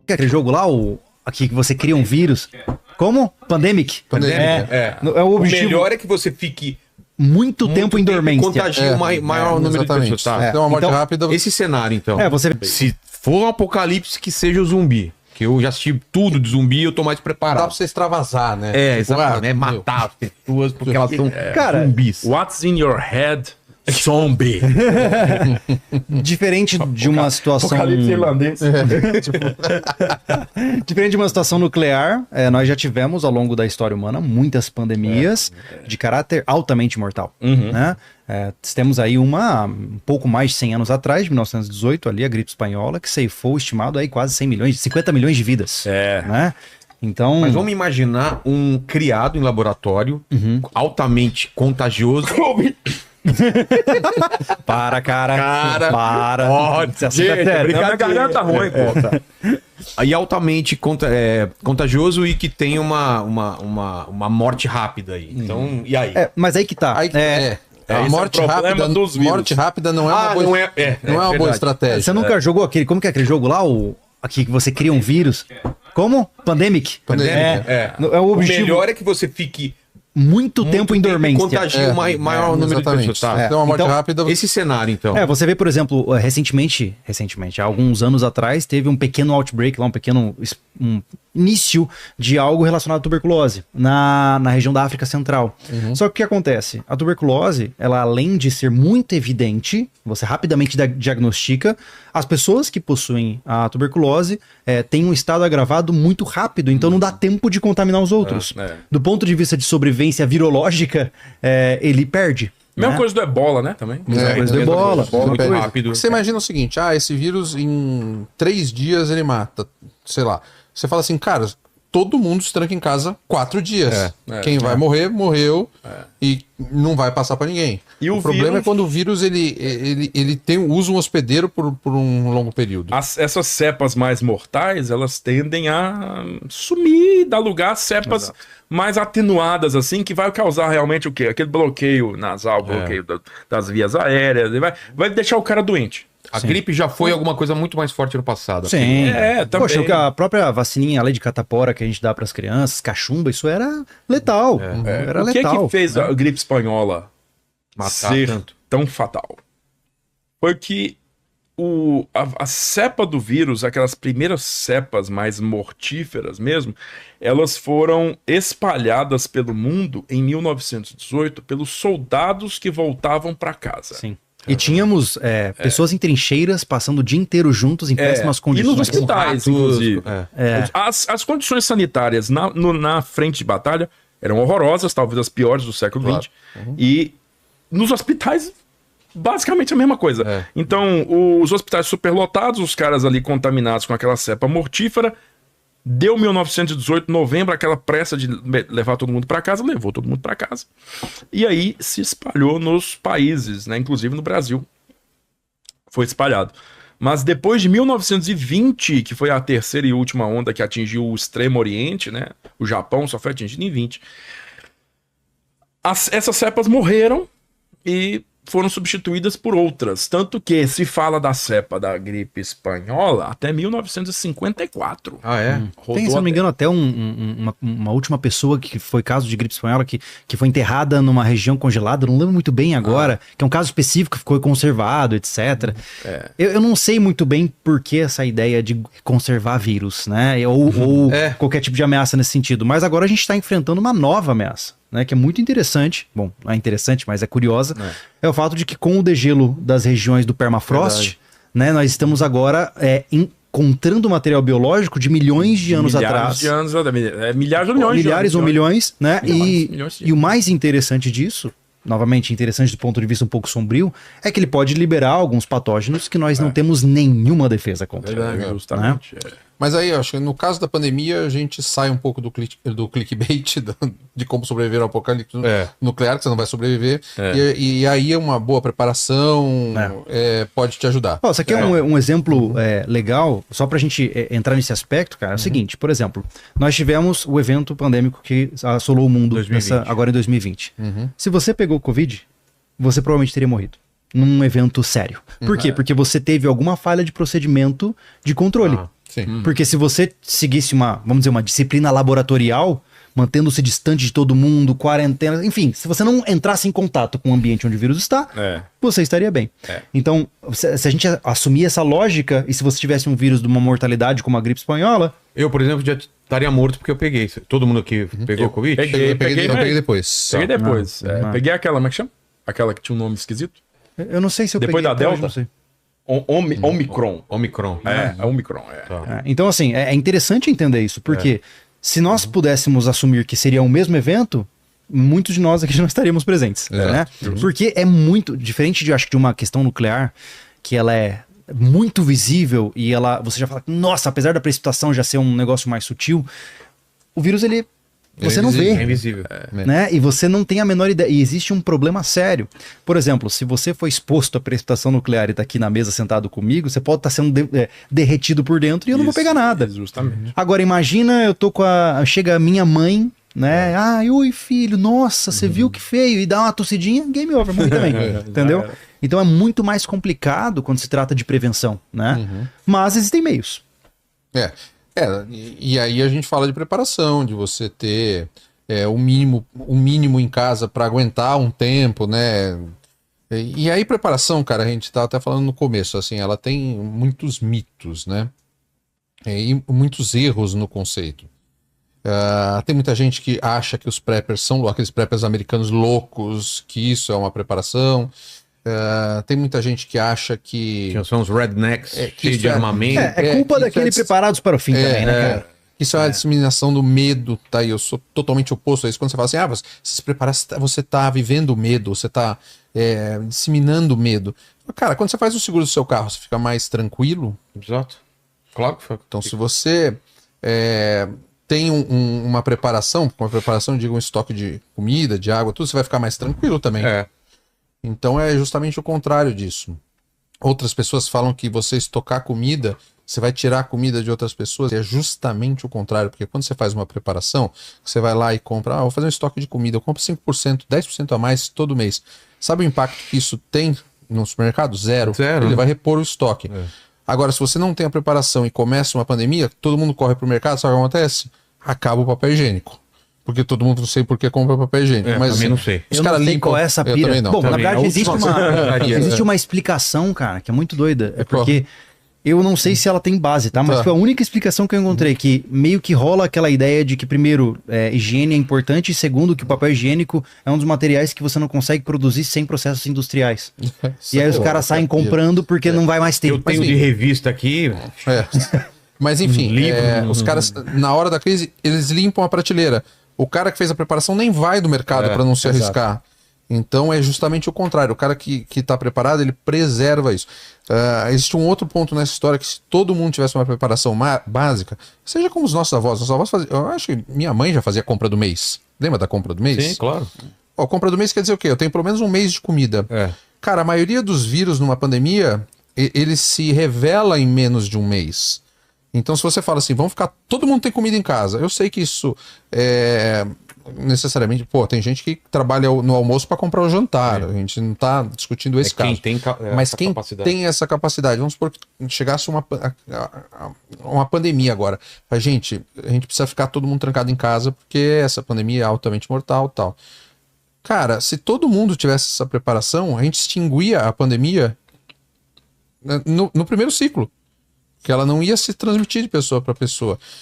que é aquele jogo lá, aqui que você cria um vírus. Como? Pandemic. É o objetivo. O melhor é que você fique muito tempo em dormência. Contagia o maior número de pessoas. Tá? Então, uma morte rápida. Esse cenário, então. Você... Se for um apocalipse, que seja o zumbi. Que eu já assisti tudo de zumbi, eu tô mais preparado. Dá pra você extravasar, né? Exatamente. Matar as pessoas porque elas são zumbis. What's in your head? Zombie. Diferente de uma situação... Apocalipse irlandês. Diferente de uma situação nuclear, nós já tivemos ao longo da história humana muitas pandemias de caráter altamente mortal. Né? Temos aí um pouco mais de 100 anos atrás, de 1918, ali a gripe espanhola, que ceifou, estimado aí quase 50 milhões de vidas. Né? Então... Mas vamos imaginar um criado em laboratório, altamente contagioso... Para, cara. Para. Gente, minha garganta ruim, pô. Aí altamente contagioso e que tem uma morte rápida aí. Então, e aí? Mas aí que tá. A morte rápida não é uma boa, não é uma boa estratégia. Você nunca jogou aquele... Como que é aquele jogo lá? Aqui que você cria um vírus. Como? Pandemic. O objetivo. O melhor é que você fique... Muito tempo em dormência. Contagia o maior número de pessoas. Tá? Então, uma morte rápida. Esse cenário, então. Você vê, por exemplo, recentemente, há alguns anos atrás, teve um pequeno outbreak, um pequeno início de algo relacionado à tuberculose na região da África Central. Só que o que acontece? A tuberculose, ela além de ser muito evidente, você rapidamente diagnostica, as pessoas que possuem a tuberculose têm um estado agravado muito rápido, então não dá tempo de contaminar os outros. Do ponto de vista de sobrevivência virológica, ele perde. Mesma coisa do ebola, né? Também. Mesma coisa do ebola. Muito rápido. Você imagina o seguinte, esse vírus em 3 dias ele mata, sei lá. Você fala assim, cara, todo mundo se tranca em casa 4 dias. Quem vai morrer, morreu e não vai passar pra ninguém. E o problema vírus... é quando o vírus ele usa um hospedeiro por um longo período. Essas cepas mais mortais, elas tendem a sumir, dar lugar a cepas mais atenuadas, assim, que vai causar realmente o quê? Aquele bloqueio nasal, bloqueio das vias aéreas, vai deixar o cara doente. A gripe já foi alguma coisa muito mais forte no passado. Sim. Também. Poxa, a própria vacininha ali de catapora que a gente dá para as crianças, cachumba, isso era letal. Era letal. O que fez a gripe espanhola matar ser tão fatal? Foi que a cepa do vírus, aquelas primeiras cepas mais mortíferas mesmo, elas foram espalhadas pelo mundo em 1918 pelos soldados que voltavam para casa. Sim. E tínhamos pessoas em trincheiras passando o dia inteiro juntos em péssimas condições. E nos hospitais, inclusive. As condições sanitárias na frente de batalha eram horrorosas, talvez as piores do século XX. E nos hospitais, basicamente a mesma coisa. Então, os hospitais superlotados, os caras ali contaminados com aquela cepa mortífera. Deu 1918, novembro, aquela pressa de levar todo mundo para casa, levou todo mundo para casa. E aí se espalhou nos países, né? Inclusive no Brasil. Foi espalhado. Mas depois de 1920, que foi a terceira e última onda que atingiu o Extremo Oriente, né? O Japão só foi atingido em 20. Essas cepas morreram e foram substituídas por outras. Tanto que se fala da cepa da gripe espanhola até 1954. Tem, se não me engano, até uma última pessoa que foi caso de gripe espanhola que foi enterrada numa região congelada, não lembro muito bem agora, que é um caso específico que ficou conservado, etc. Eu não sei muito bem por que essa ideia de conservar vírus, né? Ou qualquer tipo de ameaça nesse sentido. Mas agora a gente está enfrentando uma nova ameaça. Né, que é muito interessante, bom, não é interessante, mas é curiosa, é o fato de que com o degelo das regiões do permafrost, né, nós estamos agora encontrando material biológico de milhões de anos atrás. Milhares ou milhões. Milhares ou milhões, né? Milhões, e o mais interessante disso, novamente interessante do ponto de vista um pouco sombrio, é que ele pode liberar alguns patógenos que nós não temos nenhuma defesa contra. Justamente. Né? Mas aí, eu acho que no caso da pandemia, a gente sai um pouco do clickbait, de como sobreviver ao apocalipse nuclear, que você não vai sobreviver. E aí uma boa preparação pode te ajudar. Isso aqui é um exemplo legal, só pra gente entrar nesse aspecto, cara. É o seguinte, por exemplo, nós tivemos o evento pandêmico que assolou o mundo agora em 2020. Se você pegou Covid, você provavelmente teria morrido num evento sério. Por quê? Porque você teve alguma falha de procedimento de controle. Sim. Porque se você seguisse vamos dizer, uma disciplina laboratorial, mantendo-se distante de todo mundo, quarentena, enfim, se você não entrasse em contato com o ambiente onde o vírus está, você estaria bem. Então, se a gente assumir essa lógica, e se você tivesse um vírus de uma mortalidade como a gripe espanhola... Eu, por exemplo, já estaria morto porque eu peguei. Todo mundo aqui pegou Covid? Peguei depois. Peguei depois. Peguei aquela, como é que chama? Aquela que tinha um nome esquisito. Eu não sei se eu depois peguei... Depois da Delta? Omicron. Omicron. Omicron. Então, assim, é interessante entender isso, porque se nós pudéssemos assumir que seria o mesmo evento, muitos de nós aqui não estaríamos presentes, né? Porque é muito diferente de, acho que, de uma questão nuclear, que ela é muito visível e você já fala, nossa, apesar da precipitação já ser um negócio mais sutil, o vírus, você não vê. É invisível. Né? E você não tem a menor ideia. E existe um problema sério. Por exemplo, se você for exposto à precipitação nuclear e tá aqui na mesa sentado comigo, você pode estar sendo derretido por dentro e eu não vou pegar nada. Justamente. Agora, imagina, eu tô chega a minha mãe, né? Oi, filho, nossa, você viu que feio? E dá uma tossidinha, game over, morre também. Entendeu? Então é muito mais complicado quando se trata de prevenção, né? Mas existem meios. E aí a gente fala de preparação, de você ter o mínimo em casa para aguentar um tempo, né? E aí preparação, cara, a gente tá até falando no começo, assim, ela tem muitos mitos, né? E muitos erros no conceito. Tem muita gente que acha que os preppers são aqueles preppers americanos loucos, que isso é uma preparação. Tem muita gente que acha que... São os rednecks cheios de armamento. É culpa daquele preparados para o fim também, né, cara? Isso é uma disseminação do medo, tá? E eu sou totalmente oposto a isso. Quando você fala assim, se preparar, você tá vivendo medo, você tá disseminando medo. Cara, quando você faz o seguro do seu carro, você fica mais tranquilo? Exato. Claro que foi. Então, se você tem uma preparação, digo, um estoque de comida, de água, tudo, você vai ficar mais tranquilo também. Então é justamente o contrário disso. Outras pessoas falam que você estocar comida, você vai tirar a comida de outras pessoas, e é justamente o contrário, porque quando você faz uma preparação, você vai lá e compra, vou fazer um estoque de comida, eu compro 5%, 10% a mais todo mês. Sabe o impacto que isso tem no supermercado? Zero. Ele vai repor o estoque. Agora, se você não tem a preparação e começa uma pandemia, todo mundo corre para o mercado, sabe o que acontece? Acaba o papel higiênico. Porque todo mundo não sei por que compra papel higiênico. Mas também não sei. Eu não sei qual é essa pira. Eu também não. Bom, também. na verdade, existe uma explicação, cara, que é muito doida. É porque eu não sei se ela tem base, tá? Mas foi a única explicação que eu encontrei, que meio que rola aquela ideia de que, primeiro, higiene é importante, e segundo, que o papel higiênico é um dos materiais que você não consegue produzir sem processos industriais. E aí os caras saem comprando porque não vai mais ter. Eu tenho de revista aqui. Mas enfim, os caras, na hora da crise, eles limpam a prateleira. O cara que fez a preparação nem vai do mercado para não se arriscar. Então é justamente o contrário. O cara que está preparado, ele preserva isso. Existe um outro ponto nessa história, que se todo mundo tivesse uma preparação básica, seja como os nossos avós. Nossos avós faziam, eu acho que minha mãe já fazia a compra do mês. Lembra da compra do mês? Sim, claro. A compra do mês quer dizer o quê? Eu tenho pelo menos um mês de comida. Cara, a maioria dos vírus numa pandemia, ele se revela em menos de um mês. Então, se você fala assim, vamos ficar... Todo mundo tem comida em casa. Eu sei que isso necessariamente... Tem gente que trabalha no almoço para comprar o jantar. A gente não está discutindo esse caso. Mas quem tem essa capacidade... Vamos supor que chegasse uma pandemia agora. A gente precisa ficar todo mundo trancado em casa porque essa pandemia é altamente mortal e tal. Cara, se todo mundo tivesse essa preparação, a gente extinguia a pandemia no primeiro ciclo. Que ela não ia se transmitir de pessoa para pessoa.